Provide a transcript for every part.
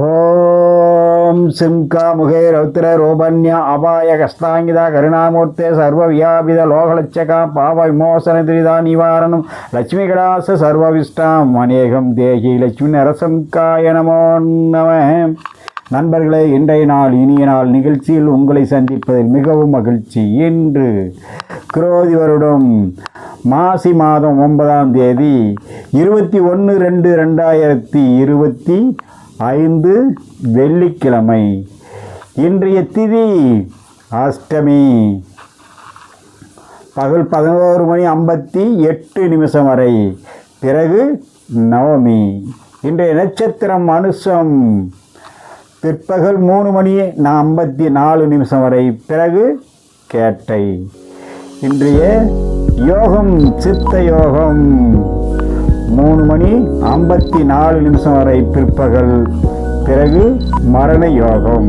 ஓம் சிம்காமுகே ரௌத்திர ரோபண்ய அபாய கஸ்தாங்கிதா கருணாமூர்த்தே சர்வ வியாபித லோகலட்சகா பாவ விமோசன திரிதா நிவாரணம் லட்சுமி கடாச சர்வவிஷ்டாம் அநேகம் தேகி லட்சுமி நரசம்காய நமோ நம. நண்பர்களே, இன்றைய நாள் இனிய நாள் நிகழ்ச்சியில் உங்களை சந்திப்பதில் மிகவும் மகிழ்ச்சி. இன்று குரோதி வருடம் மாசி மாதம் 9ஆம் தேதி 21/2/2025 வெள்ளிக்கிழமை. இன்றைய திதி அஷ்டமி. பகல் 11:58 வரை. பிறகு நவமி. இன்றைய நட்சத்திரம் அனுசம். பிற்பகல் 3:54 வரை. பிறகு கேட்டை. இன்றைய யோகம் சித்த யோகம் 3:54 வரை பிற்பகல். பிறகு மரண யோகம்.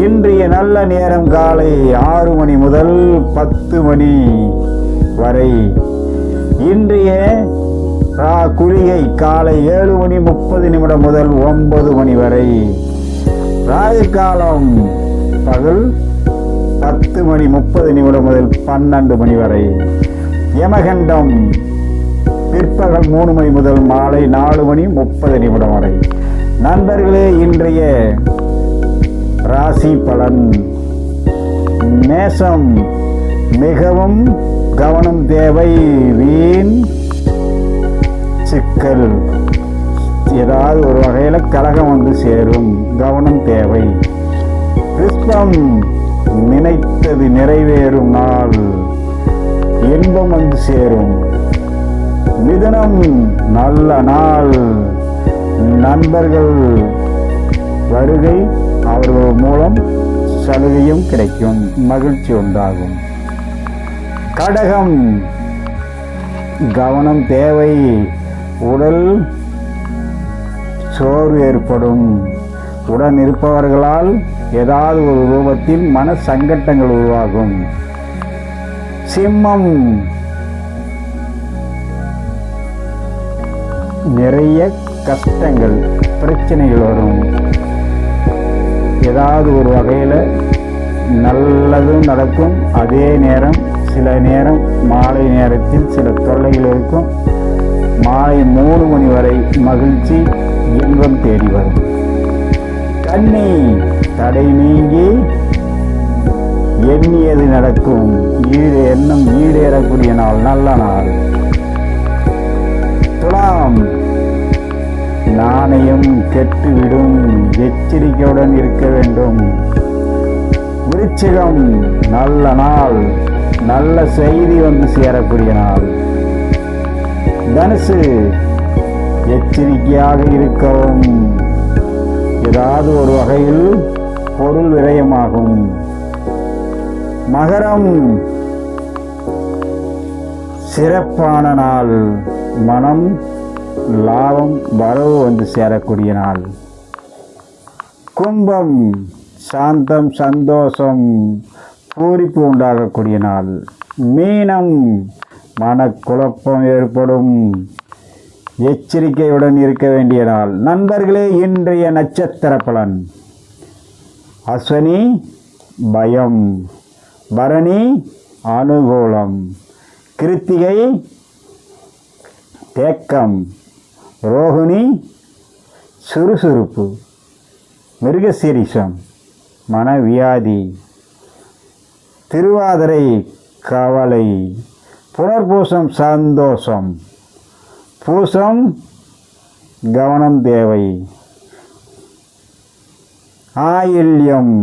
இன்றைய நல்ல நேரம் காலை 6 மணி முதல் 10 மணி வரை. இன்றைய குளிகை காலை 7:30 முதல் 9 மணி வரை. ராகு காலம் பகல் 10:30 முதல் 12 மணி வரை. யமகண்டம் பிற்பகல் 3 மணி முதல் மாலை 4:30 வரை. நண்பர்களே, இன்றைய ராசி பலன். மேஷம். மிகவும் கவனம் தேவை. வீண் சிக்கல், ஏதாவது ஒரு வகையில் கலகம் வந்து சேரும். கவனம் தேவை. ரிஷபம். நினைத்தது நிறைவேறும் நாள். இன்பம் வந்து சேரும். மிதுனம். நல்ல நாள். நண்பர்கள் வருகை, அவர்கள் மூலம் சலுகையும் கிடைக்கும். மகிழ்ச்சி உண்டாகும். கடகம். கவனம் தேவை. உடல் சோர்வு ஏற்படும். உடன் இருப்பவர்களால் ஏதாவது ஒரு ரூபத்தில் மன சங்கட்டங்கள் உருவாகும். சிம்மம். நிறைய கஷ்டங்கள், பிரச்சனைகள் வரும். ஏதாவது ஒரு வகையில் நல்லதும் நடக்கும். அதே நேரம் சில நேரம் மாலை நேரத்தில் சில தொல்லைகள் இருக்கும். மாலை 3 மணி வரை மகிழ்ச்சி இன்பம் தேடி வரும். கன்னி. தடை நீங்கி எண்ணியது நடக்கும். எண்ணம் ஈடேறக்கூடிய நாள். நல்ல நாள். துலாம். நாணயம் கெட்டுவிடும். எச்சரிக்கையுடன் இருக்க வேண்டும். விருச்சிகம். நல்ல நாள். நல்ல செய்தி வந்து சேரக்கூடிய நாள். தனுசு. எச்சரிக்கையாக இருக்கவும். ஏதாவது ஒரு வகையில் பொருள் விரயமாகும். மகரம். சிறப்பான நாள். மனம் லாபம் வரவு வந்து சேரக்கூடிய நாள். கும்பம். சாந்தம் சந்தோஷம் பூரிப்பு உண்டாகக்கூடிய நாள். மீனம். மனக்குழப்பம் ஏற்படும். எச்சரிக்கையுடன் இருக்க வேண்டிய நாள். நண்பர்களே, இன்றைய நட்சத்திர பலன். அஸ்வினி பயம். பரணி அனுகூலம். கிருத்திகை தேக்கம். ரோகிணி சுறுசுறுப்பு. மிருகசீரிஷம் மனவியாதி. திருவாதிரை கவலை. புனர்பூசம் சந்தோஷம். பூசம் கவனம் தேவை. ஆயில்யம்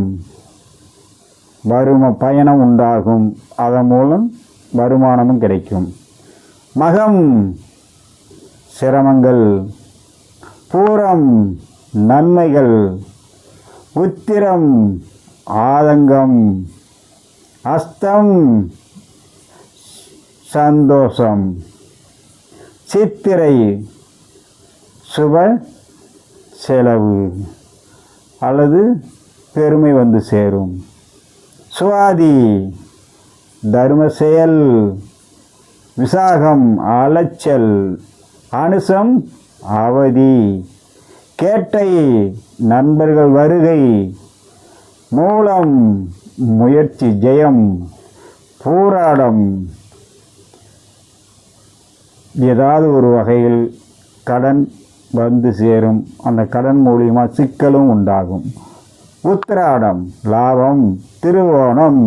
பயணம் உண்டாகும். அதன் மூலம் வருமானமும் கிடைக்கும். மகம் சிரமங்கள். பூரம் நன்மைகள். உத்திரம் ஆதங்கம். அஸ்தம் சந்தோஷம். சித்திரை சுப செலவு அல்லது பெருமை வந்து சேரும். சுவாதி தர்ம செயல். விசாகம் அலைச்சல். அனுசம் அவதி. கேட்டை நண்பர்கள் வருகை, மூலம் முயற்சி ஜெயம், போராடம் ஏதாவது ஒரு வகையில் கடன் வந்து சேரும். அந்த கடன் மூலியமாக சிக்கலும் உண்டாகும். உத்திராடம் லாபம், திருவோணம்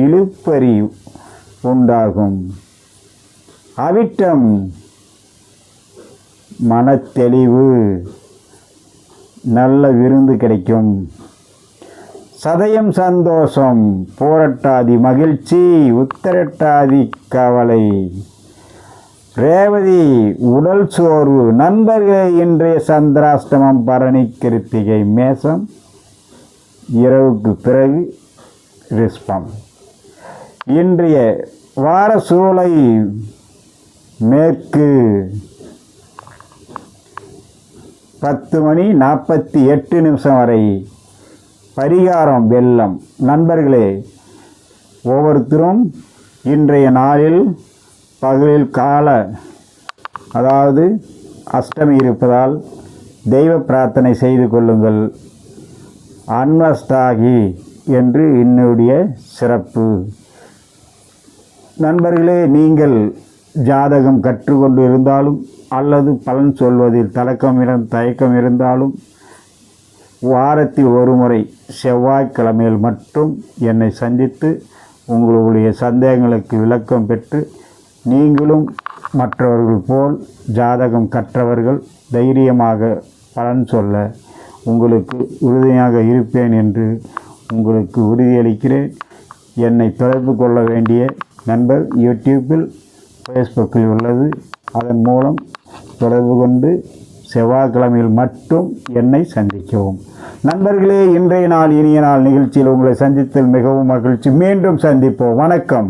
இழுப்பறி உண்டாகும். அவிட்டம் மனத்தெளிவு, நல்ல விருந்து கிடைக்கும். சதயம் சந்தோஷம், போரட்டாதி மகிழ்ச்சி, உத்திரட்டாதி கவலை. ரேவதி உடல் சோர்வு. நண்பர்களே, இன்றைய சந்திராஷ்டமம் பரணி கிருத்திகை. மேசம் இரவுக்கு பிறகு ரிஷபம். இன்றைய வார சூலை மேற்கு 10:48 வரை. பரிகாரம் வெள்ளம். நண்பர்களே, ஒவ்வொருத்தரும் இன்றைய நாளில் பகலில் அதாவது அஷ்டமி இருப்பதால் தெய்வ பிரார்த்தனை செய்து கொள்ளுங்கள். அன்வஸ்தாகி என்று என்னுடைய சிறப்பு. நண்பர்களே, நீங்கள் ஜாதகம் கற்றுக்கொண்டு இருந்தாலும் அல்லது பலன் சொல்வதில் தயக்கம் இருந்தாலும் வாரத்தில் ஒரு முறை செவ்வாய்க்கிழமையில் மட்டும் என்னை சந்தித்து உங்களுடைய சந்தேகங்களுக்கு விளக்கம் பெற்று நீங்களும் மற்றவர்கள் போல் ஜாதகம் கற்றவர்கள் தைரியமாக பலன் சொல்ல உங்களுக்கு உறுதியாக இருப்பேன் என்று உங்களுக்கு உறுதியளிக்கிறேன். என்னை தொடர்பு கொள்ள வேண்டிய நண்பர் யூடியூப்பில், ஃபேஸ்புக்கில் உள்ளது. அதன் மூலம் தொடர்பு கொண்டு செவ்வாய்க்கிழமையில் மட்டும் என்னை சந்திக்கவும். நண்பர்களே, இன்றைய நாள் இனிய நாள் நிகழ்ச்சியில் உங்களை சந்தித்தல் மிகவும் மகிழ்ச்சி. மீண்டும் சந்திப்போம். வணக்கம்.